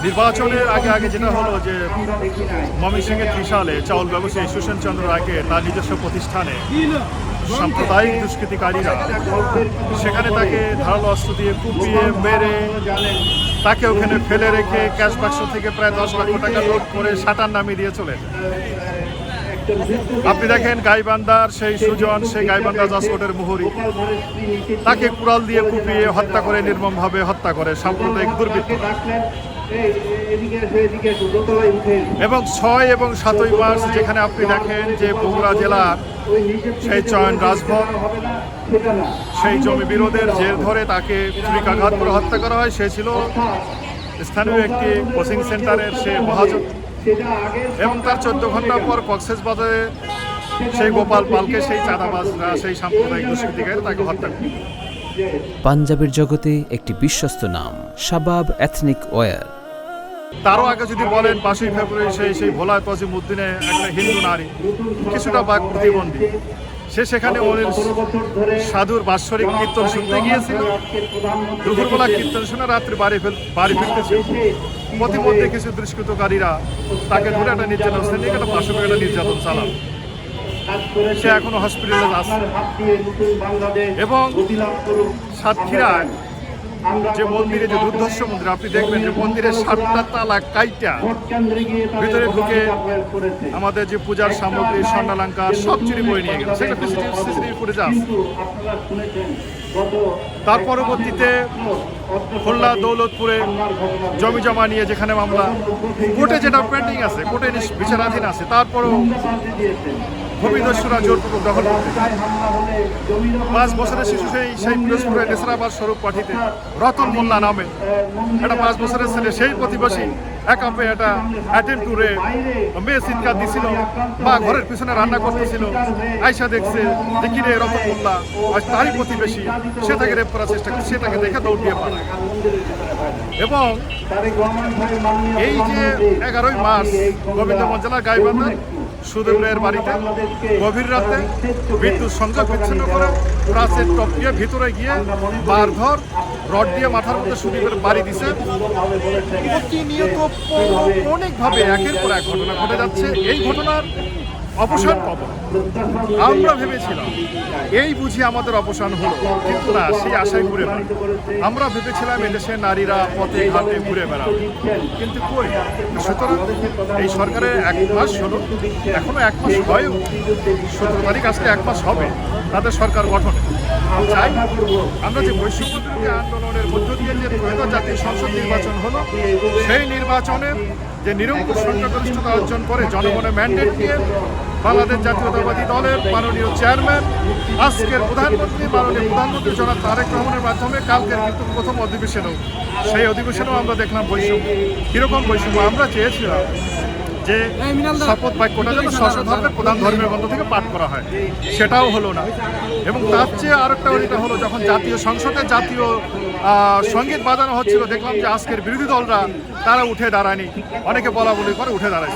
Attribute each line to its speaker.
Speaker 1: নির্বাচনের আগে যেটা হলো যে ময়মনসিংহের ত্রিশালে চাউল ব্যবসায়ী সুশান্ত চন্দ্র রায়কে তার নিজস্ব প্রতিষ্ঠানে সাম্প্রদায়িক দুষ্কৃতিকারীরা সেখানে তাকে ধারালো অস্ত্র দিয়ে কুপিয়ে মেরে তাকে ওখানে ফেলে রেখে ক্যাশ বাক্স থেকে প্রায় 10 লক্ষ টাকা লুট করে শাটার নামিয়ে দিয়ে চলে যায়। আপনি দেখেন গাইবান্ধার সেই সুজন, সেই গাইবান্ধা জসকোটের মুহুরী, তাকে কুড়াল দিয়ে কুপিয়ে হত্যা করে, নির্মমভাবে হত্যা করে সাম্প্রদায়িক দুর্বৃত্ত। এবং 6 এবং 7ই মার্চ যেখানে আপনি দেখেন যে বগুড়া জেলার সেই চয়ন রাজভর সেই জমি বিরোধের জের ধরে তাকে ছুরিকাঘাত করে হত্যা করা হয়। সে ছিল স্থানীয় একটি কোচিং সেন্টারের সে মহাজন এবং তার 14 ঘন্টা পর কক্সবাজারে সেই গোপাল পালকে সেই চাঁদাবাজরা সেই সাম্প্রদায়িক দুষ্কৃতিকারী তাকে হত্যা করে।
Speaker 2: পাঞ্জাবের জগতে একটি বিশ্বস্ত নাম শাবাব এথনিক ওয়্যার।
Speaker 1: তারও আগে যদি বলেন 5ই ফেব্রুয়ারি সেই ভোলা তজিমউদ্দিনে একটা হিন্দু নারী কিছুটা বাক প্রতিবন্ধী, সে সেখানে সাধুর বাৎসরিক কীর্তন শুনতে গিয়েছিল। দুপুরবেলা কীর্তন শুনে রাত্রে বাড়ি ফিরতেছিল। প্রতিমধ্যে কিছু দুষ্কৃতকারীরা তাকে ধরে একটা নির্যাতন শ্রেণী একটা পাশে একটা নির্যাতন চালান। সে এখনো হসপিটালে আছে। এবং সাতক্ষীরায় যে মন্দিরে যে দুর্ধর্ষ মন্দির আপনি দেখবেন যে মন্দিরের 7টা তালা কাইটা ভিতরে ঢুকে আমাদের যে পূজার সামগ্রী স্বর্ণালঙ্কার সব চুরি করে নিয়ে গেল। সেটা সিসিটিভি ফুটেজ আছে। তার পরবর্তীতে খুলনা দৌলতপুরে জমি জমা নিয়ে যেখানে মামলা কোর্টে যেটা পেন্ডিং আছে, কোর্টে বিচারাধীন আছে, তারপরও ভূমিদস্যুরা জোরপূর্বক দখল করতে 5 বছরের শিশু সেই পিরোজপুরের নেসরাবাদ স্বরূপ পাঠিতে রতন মোল্লা নামে একটা 5 বছরের ছেলে, সেই প্রতিবেশী একাপে একটা অ্যাটেম্প টু রেপ, মেয়ে চিৎকার দিছিল বা ঘরের পিছনে রান্না করতেছিল, আয়সা দেখছে যে কিরে রতন মোল্লা তারই প্রতিবেশী, সে তাকে রেপ করার চেষ্টা করছে, সে তাকে দেখে দৌড় দিয়ে পালায়। এবং এই যে 11ই মার্চ গোবিন্দগঞ্জ জেলার গাইবান্ধার সুদেব রায়ের বাড়িতে গভীর রাতে বিদ্যুৎ সংযোগ বিচ্ছিন্ন করে প্রাচীর টপকিয়ে ভিতরে গিয়ে মারধর রড দিয়ে মাথার মধ্যে সুদীপের বাড়ি দিছে। প্রতিনিয়ত অনেকভাবে একের পর এক ঘটনা ঘটে যাচ্ছে। এই ঘটনার অবসান কবে? আমরা ভেবেছিলাম এই বুঝি আমাদের অবসান হলো, কিন্তু না, সেই আশায় ঘুরে বেড়াই। আমরা ভেবেছিলাম এদেশের নারীরা পথে ঘাটে ঘুরে বেড়াবে, কিন্তু কই। সুতরাং এই সরকারের 1 মাস হলো, এখনো 1 মাস হয়ও, 17 তারিখ আজকে 1 মাস হবে তাদের সরকার গঠনে। চাই আমরা যে বৈষম্য বিরোধী আন্দোলনের মধ্য দিয়ে যে ত্রয়োদশ জাতীয় সংসদ নির্বাচন হলো, সেই নির্বাচনের যে নিরঙ্কুশ সংখ্যাগরিষ্ঠতা অর্জন করে জনগণের ম্যান্ডেট দিয়ে বাংলাদেশ জাতীয়তাবাদী দলের মাননীয় চেয়ারম্যান আজকের প্রধানমন্ত্রী মাননীয় প্রধানমন্ত্রী জনাব তারেক রহমানের মাধ্যমে কালকের কিন্তু প্রথম অধিবেশনেও সেই অধিবেশনেও আমরা দেখলাম বৈষম্য। কীরকম বৈষম্য? আমরা চেয়েছিলাম যে শপথ বাক্যটা যেন স্ব ধর্মের প্রধান ধর্মের গ্রন্থ থেকে পাঠ করা হয়, সেটাও হলো না। এবং তার চেয়ে আরেকটা যেটা হলো, যখন জাতীয় সংসদে জাতীয় সঙ্গীত বাজানো হচ্ছিল, দেখলাম যে আজকের বিরোধী দলরা তারা উঠে দাঁড়ায়নি, অনেকে বলা বলি করে উঠে দাঁড়ায়।